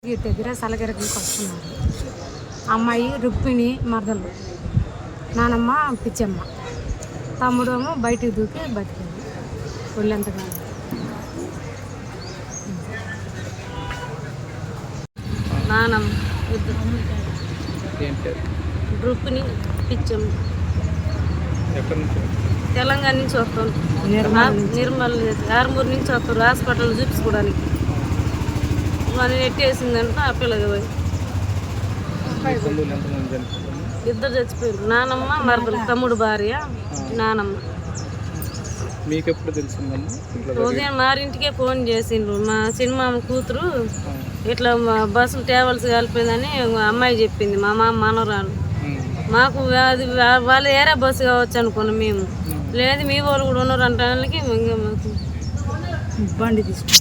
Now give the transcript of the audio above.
దగ్గర సలగరకలకు వస్తున్నారు. అమ్మాయి రుక్మిణి మరదలు, నానమ్మ పిచ్చమ్మ, తమ్ముడు ఏమో బయటికి దూకి బతికింది ఒళ్ళంతగా. నానమ్మ రుక్మిణి పిచ్చమ్మ. తెలంగాణ నుంచి వస్తాను, నిర్మల్ ఆరుమూరు నుంచి వస్తారు హాస్పిటల్ చూపించుకోవడానికి. మన నెట్టేసిందంట ఆ పిల్లగా పోయి ఇద్దరు చచ్చిపోయారు. నానమ్మ మరదలు, తమ్ముడు భార్య నానమ్మ. మీకెప్పుడు తెలిసిందమ్మా? ఉదయం మారింటికే ఫోన్ చేసిండ్రు. మా సినిమా కూతురు ఇట్లా బస్సులు ట్రావెల్స్ కలిపోయిందని అమ్మాయి చెప్పింది. మా మామ మనవరాలు. మాకు అది వాళ్ళు ఏరే బస్సు కావచ్చు అనుకున్నాం మేము. లేదు మీ వాళ్ళు కూడా ఉన్నారు అంటే మాకు బండి తీసుకున్నాం.